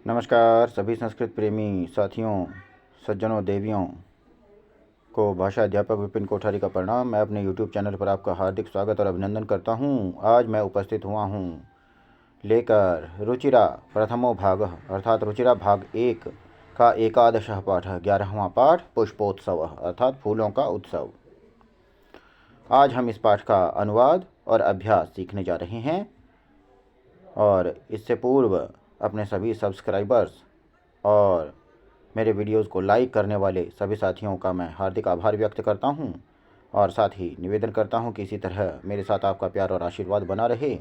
नमस्कार सभी संस्कृत प्रेमी साथियों, सज्जनों, देवियों को भाषा अध्यापक विपिन कोठारी का प्रणाम। मैं अपने YouTube चैनल पर आपका हार्दिक स्वागत और अभिनंदन करता हूं। आज मैं उपस्थित हुआ हूं लेकर रुचिरा प्रथमो भाग अर्थात रुचिरा भाग 1 का एकादशः पाठ 11वां पाठ पुष्पोत्सव अर्थात फूलों का उत्सव। आज हम इस पाठ का अनुवाद और अभ्यास सीखने जा रहे हैं और इससे पूर्व अपने सभी सब्सक्राइबर्स और मेरे वीडियोस को लाइक करने वाले सभी साथियों का मैं हार्दिक आभार व्यक्त करता हूं और साथ ही निवेदन करता हूं कि इसी तरह मेरे साथ आपका प्यार और आशीर्वाद बना रहे।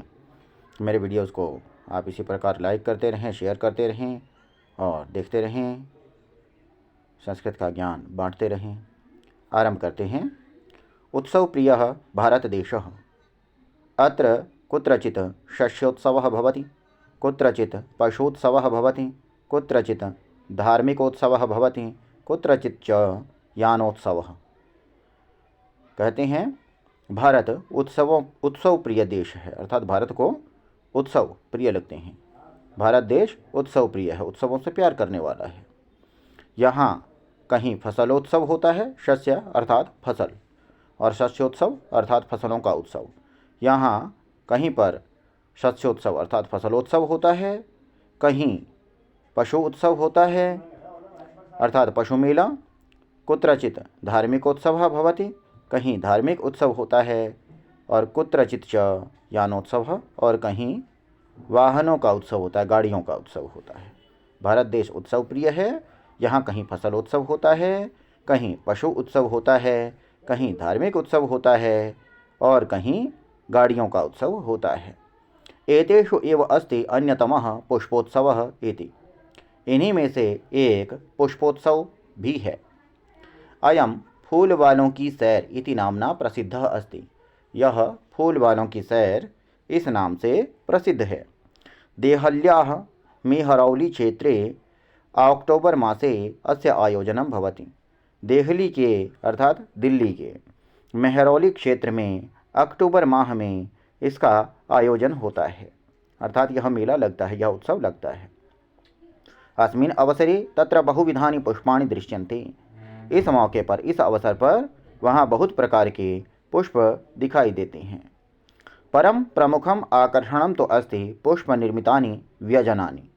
मेरे वीडियोस को आप इसी प्रकार लाइक करते रहें, शेयर करते रहें और देखते रहें, संस्कृत का ज्ञान बांटते रहें। आरंभ करते हैं। उत्सव प्रिय भारत देश अत्र कुत्रचित् शस्योत्सवः भवति, कुत्रचित् पशुत्सवः भवति, कुत्रचित् धार्मिकोत्सवः भवति, कुत्रचित् च यानोत्सवः। कहते हैं भारत उत्सव प्रिय देश है, अर्थात भारत को उत्सव प्रिय लगते हैं। भारत देश उत्सव प्रिय है, उत्सवों से प्यार करने वाला है। यहाँ कहीं फसलोत्सव होता है, शस्य अर्थात फसल, और शस्योत्सव अर्थात फसलों का उत्सव। यहाँ कहीं पर शस्योत्सव अर्थात फसलोत्सव होता है, कहीं पशु उत्सव होता है अर्थात पशु मेला, कुत्रचित् धार्मिकोत्सवः भवति, कहीं धार्मिक उत्सव होता है, और कुत्रचित् च यानोत्सवः, और कहीं वाहनों का उत्सव होता है, गाड़ियों का उत्सव होता है। भारत देश उत्सव प्रिय है। यहाँ कहीं फसलोत्सव होता है, कहीं पशु उत्सव होता है, कहीं धार्मिक उत्सव होता है और कहीं गाड़ियों का उत्सव होता है। एतेषु एव अस्ति अन्यतमः पुष्पोत्सवः इति। इन्हीं में से एक पुष्पोत्सव भी है। अयम फूल वालों की सैर इति नामना प्रसिद्धः अस्ति। यह फूल वालों की सैर इस नाम से प्रसिद्ध है। देहल्याः मेहरौली क्षेत्रे अक्टोबर मासे अस्य आयोजनं भवति। देहली के अर्थात दिल्ली के मेहरौली क्षेत्र में अक्टूबर माह में इसका आयोजन होता है, अर्थात यह मेला लगता है, यह उत्सव लगता है। अस्मिन् अवसरे तत्र बहुविधानि पुष्पाणि दृश्यन्ते। इस मौके पर, इस अवसर पर वहाँ बहुत प्रकार के पुष्प दिखाई देते हैं। परम प्रमुखम आकर्षणम तो अस्ति पुष्प निर्मितानि व्यजनानि।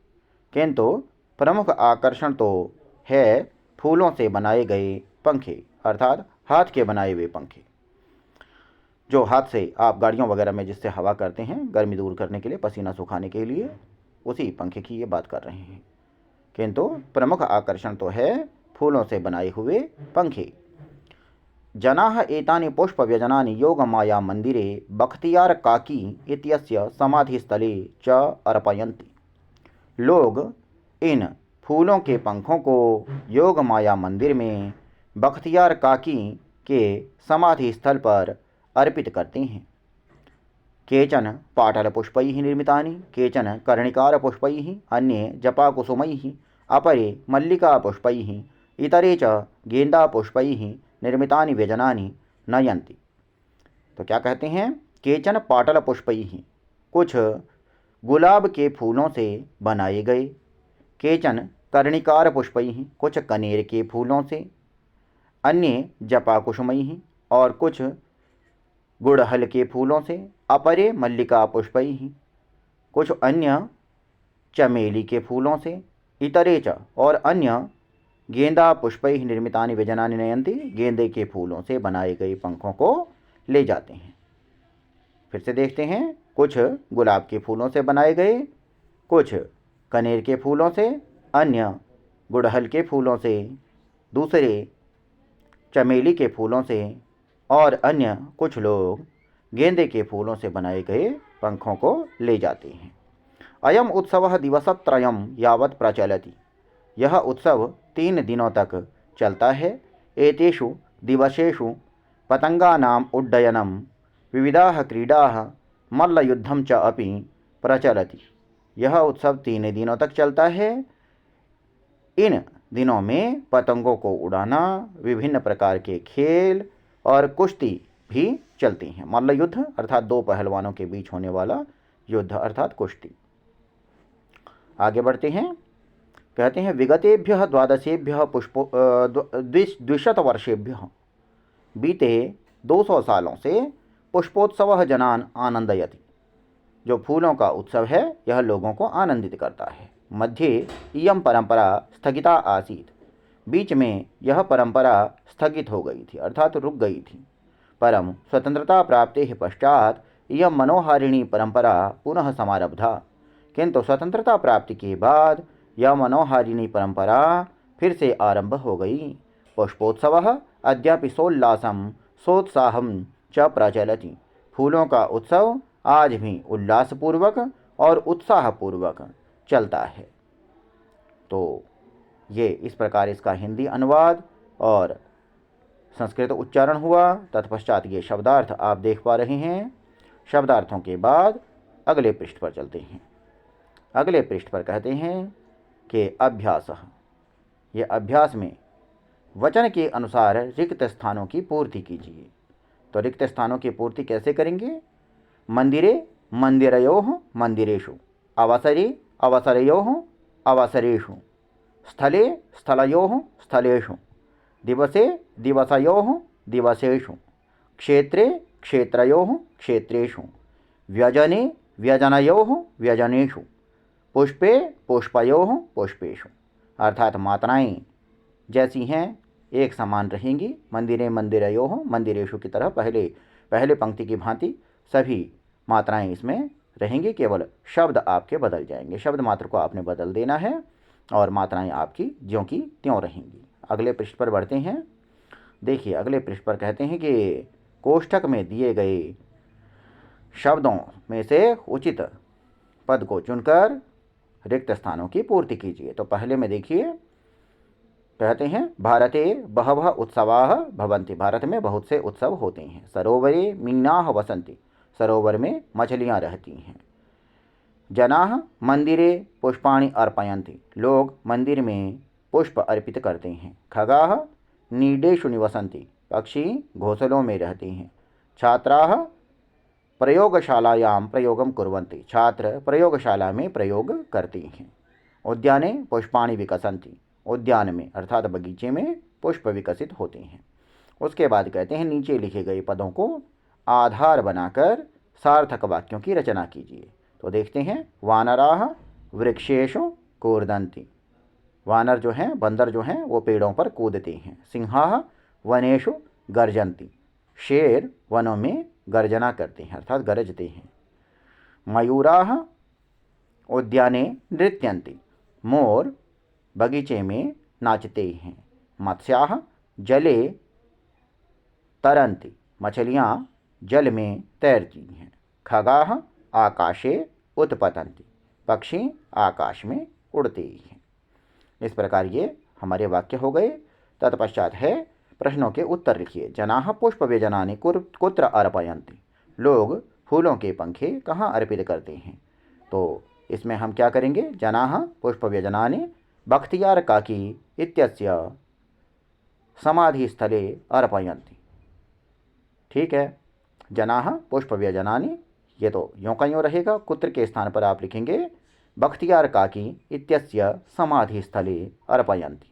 किंतु प्रमुख आकर्षण तो है फूलों से बनाए गए पंखे, अर्थात हाथ के बनाए हुए पंखे, जो हाथ से आप गाड़ियों वगैरह में जिससे हवा करते हैं गर्मी दूर करने के लिए, पसीना सुखाने के लिए, उसी पंखे की ये बात कर रहे हैं। किंतु प्रमुख आकर्षण तो है फूलों से बनाए हुए पंखे। जनाः एतानि पुष्पव्यजनानि योगमाया मंदिरे बख्तियार काकी इत्यस्य समाधिस्थले च अर्पयन्ति। लोग इन फूलों के पंखों को योग माया मंदिर में बख्तियार काकी के समाधि स्थल पर अर्पित करते हैं। केचन पाटलपुष्पैः निर्मितानि, केचन कर्णिकारपुष्पैः, अन्ये जपाकुसुमैः, अपरे मल्लिकापुष्पैः, इतरे च गेंदापुष्पैः निर्मितानि व्यजनानि नयन्ति। तो क्या कहते हैं? केचन पाटलपुष्पैः, कुछ गुलाब के फूलों से बनाए गए, केचन कर्णिकार पुष्पैः, कुछ कनेर के फूलों से, अन्य जपाकुसुमैः, और कुछ गुड़हल के फूलों से, अपरे मल्लिका पुष्पैः, कुछ अन्य चमेली के फूलों से, इतरे च और अन्य गेंदा पुष्पैः निर्मितानि व्यजनानि नयन्ति, गेंदे के फूलों से बनाए गए पंखों को ले जाते हैं। फिर से देखते हैं, कुछ गुलाब के फूलों से बनाए गए, कुछ कनेर के फूलों से, अन्य गुड़हल के फूलों से, दूसरे चमेली के फूलों से, और अन्य कुछ लोग गेंदे के फूलों से बनाए गए पंखों को ले जाते हैं। अयम उत्सवः दिवसत्रयं यावत् प्रचलति। यह उत्सव 3 दिनों तक चलता है। एतेषु दिवसेषु पतंगानाम् उड्डयनं, विविधाः क्रीडाः, मल्लयुद्धं च अपि प्रचलति। यह उत्सव 3 दिनों तक चलता है। इन दिनों में पतंगों को उड़ाना, विभिन्न प्रकार के खेल और कुश्ती भी चलती हैं। मल्ल युद्ध अर्थात 2 पहलवानों के बीच होने वाला युद्ध अर्थात कुश्ती। आगे बढ़ते हैं। कहते हैं विगतेभ्यः द्वादशेभ्यः द्विशतवर्षेभ्यः, बीते 200 सालों से पुष्पोत्सवः जनान् आनंदयति, जो फूलों का उत्सव है यह लोगों को आनंदित करता है। मध्ये इयं परंपरा स्थगिता आसीत्, बीच में यह परंपरा स्थगित हो गई थी अर्थात रुक गई थी। परम स्वतंत्रता प्राप्तेः पश्चात इयं मनोहारिणी परंपरा पुनः समारब्धा, किंतु स्वतंत्रता प्राप्ति के बाद यह मनोहारिणी परंपरा फिर से आरंभ हो गई। पुष्पोत्सवः अद्यापि सोल्लासं सोत्साहं च प्रचलति, फूलों का उत्सव आज भी उल्लासपूर्वक और उत्साहपूर्वक चलता है। तो ये इस प्रकार इसका हिंदी अनुवाद और संस्कृत उच्चारण हुआ। तत्पश्चात ये शब्दार्थ आप देख पा रहे हैं। शब्दार्थों के बाद अगले पृष्ठ पर चलते हैं। अगले पृष्ठ पर कहते हैं कि अभ्यास, ये अभ्यास में वचन के अनुसार रिक्त स्थानों की पूर्ति कीजिए। तो रिक्त स्थानों की पूर्ति कैसे करेंगे? मंदिरे मंदिरयोः मंदिरेषु, अवसरे अवसरयोः अवसरेषु, स्थले स्थलयोः स्थलेषु, दिवसे दिवसयोः दिवसेषु, क्षेत्रे क्षेत्रयोः क्षेत्रेषु, व्यजने व्यजनयोः व्यजनेषु, पुष्पे पुष्पयोः पुष्पेषु। अर्थात मात्राएं जैसी हैं एक समान रहेंगी। मंदिरे मंदिरयोः मंदिरेषु की तरह पहले पंक्ति की भांति सभी मात्राएं इसमें रहेंगी, केवल शब्द आपके बदल जाएंगे। शब्द मात्र को आपने बदल देना है और मात्राएं आपकी ज्यों की त्यों रहेंगी। अगले पृष्ठ पर बढ़ते हैं। देखिए अगले पृष्ठ पर कहते हैं कि कोष्ठक में दिए गए शब्दों में से उचित पद को चुनकर रिक्त स्थानों की पूर्ति कीजिए। तो पहले में देखिए कहते हैं भारते बहवः उत्सवाः भवन्ति, भारत में बहुत से उत्सव होते हैं। सरोवरे मीनाः वसन्ति, सरोवर में मछलियाँ रहती हैं। जनाः मंदिरे पुष्पाणि अर्पयन्ति, लोग मंदिर में पुष्प अर्पित करते हैं। खगाः नीडेषु निवसन्ति, पक्षी घोंसलों में रहते हैं। छात्राः प्रयोगशालायां प्रयोगं कुर्वन्ति, छात्र प्रयोगशाला में प्रयोग करते हैं। उद्याने पुष्पाणि विकसन्ति, उद्यान में अर्थात बगीचे में पुष्प विकसित होते हैं। उसके बाद कहते हैं नीचे लिखे गए पदों को आधार बनाकर सार्थक वाक्यों की रचना कीजिए। तो देखते हैं वानराः वृक्षेषु कूर्दन्ति, वानर जो हैं बंदर जो हैं वो पेड़ों पर कूदते हैं। सिंहाः वनेषु गर्जन्ति, शेर वनों में गर्जना करते हैं अर्थात गरजते हैं। मयूराः उद्याने नृत्यन्ति, मोर बगीचे में नाचते हैं। मत्स्याः जले तरन्ति, मछलियाँ जल में तैरती हैं। खगाः आकाशे उत्पतन्ति, पक्षी आकाश में उड़ते हैं। इस प्रकार ये हमारे वाक्य हो गए। तत्पश्चात है प्रश्नों के उत्तर लिखिए। जनाः पुष्पव्यजनानि कुत्र अर्पयन्ति, लोग फूलों के पंखे कहाँ अर्पित करते हैं। तो इसमें हम क्या करेंगे? जनाः पुष्पव्यजनानि बख्तियार काकी इत्यस्य समाधिस्थले अर्पयन्ति। ठीक है, जनाः पुष्पव्यजनानि, ये तो यों का यों रहेगा। कुत्र के स्थान पर आप लिखेंगे बख्तियार काकी इत्यस्य समाधिस्थले अर्पयन्ति।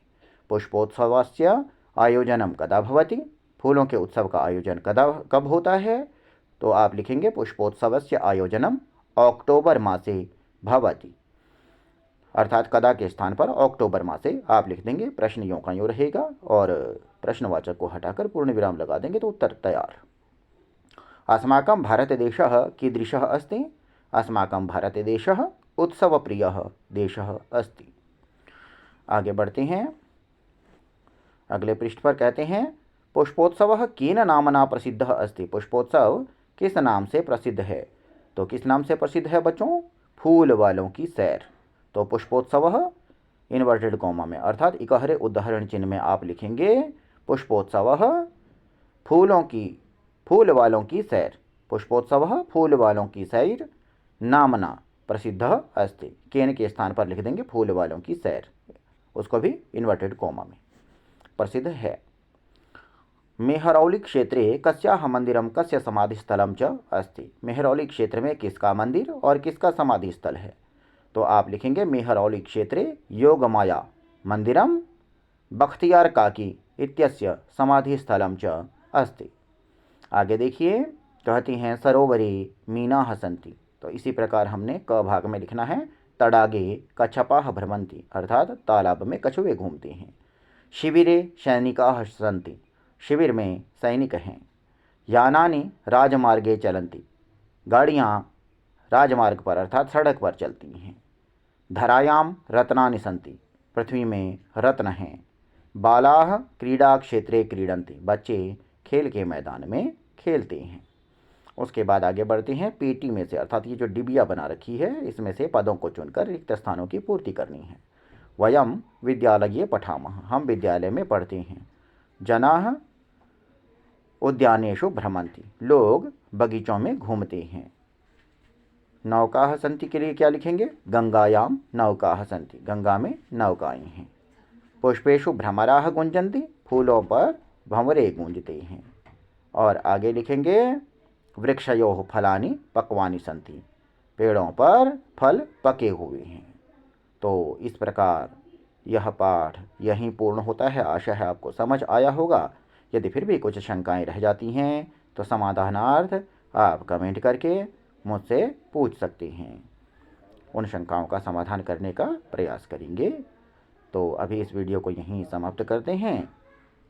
पुष्पोत्सवस्य आयोजनम कदा भवति, फूलों के उत्सव का आयोजन कब होता है? तो आप लिखेंगे पुष्पोत्सवस्य आयोजनम अक्टोबर मासे भवति, अर्थात कदा के स्थान पर अक्टोबर मासे आप लिख देंगे। प्रश्न यों का यों रहेगा और प्रश्नवाचक को हटाकर पूर्ण विराम लगा देंगे तो उत्तर तैयार। अस्माकं भारतदेशः कीदृशः अस्ति? अस्माकं भारतदेशः उत्सवप्रियः देशः अस्ति। आगे बढ़ते हैं। अगले पृष्ठ पर कहते हैं पुष्पोत्सवः केन नामना प्रसिद्धः अस्ति, पुष्पोत्सव किस नाम से प्रसिद्ध है? तो किस नाम से प्रसिद्ध है बच्चों? फूल वालों की सैर। तो पुष्पोत्सवः इन्वर्टेड कॉमा में अर्थात इकहरे उदाहरण चिन्ह में आप लिखेंगे पुष्पोत्सवः फूल वालों की सैर। पुष्पोत्सवः फूल वालों की सैर नामना प्रसिद्ध अस्ति, केन के स्थान पर लिख देंगे फूल वालों की सैर, उसको भी इन्वर्टेड कॉमा में प्रसिद्ध है। मेहरौली क्षेत्रे कस्याः मंदिरं कस्य समाधिस्थलं च अस्ति, मेहरौली क्षेत्र में किसका मंदिर और किसका समाधि स्थल है? तो आप लिखेंगे मेहरौली क्षेत्रे योगमाया मंदिरम बख्तियार काकी इत्यस्य समाधिस्थलं च अस्ति। आगे देखिए, कहती हैं सरोवरे मीनाः सन्ति। तो इसी प्रकार हमने क भाग में लिखना है तडागे कच्छपाः भ्रमन्ति, अर्थात तालाब में कछुए घूमते हैं। शिविरे सैनिकाः सन्ति, शिविर में सैनिक हैं। यानानि राजमार्गे चलन्ति, गाड़ियाँ राजमार्ग पर अर्थात सड़क पर चलती हैं। धरायाम रत्नानि सन्ति, पृथ्वी में रत्न हैं। बालाः क्रीडा क्षेत्रे क्रीडन्ति, बच्चे खेल के मैदान में खेलते हैं। उसके बाद आगे बढ़ते हैं, पेटी में से अर्थात ये जो डिबिया बना रखी है इसमें से पदों को चुनकर रिक्त स्थानों की पूर्ति करनी है। वयम विद्यालये पठामः, हम विद्यालय में पढ़ते हैं। जनाः उद्यानेषु भ्रमन्ति, लोग बगीचों में घूमते हैं। नौकाः सन्ति के लिए क्या लिखेंगे? गंगायाम नौकाः सन्ति, गंगा में नौकाएं हैं। पुष्पेषु भ्रमराः गुंजन्ति, फूलों पर भंवरे गूंजते हैं। और आगे लिखेंगे वृक्षयोः फलानि पक्वानि सन्ति, पेड़ों पर फल पके हुए हैं। तो इस प्रकार यह पाठ यहीं पूर्ण होता है। आशा है आपको समझ आया होगा। यदि फिर भी कुछ शंकाएं रह जाती हैं तो समाधानार्थ आप कमेंट करके मुझसे पूछ सकते हैं। उन शंकाओं का समाधान करने का प्रयास करेंगे। तो अभी इस वीडियो को यहीं समाप्त करते हैं।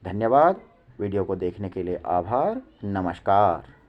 धन्यवाद। वीडियो को देखने के लिए आभार। नमस्कार।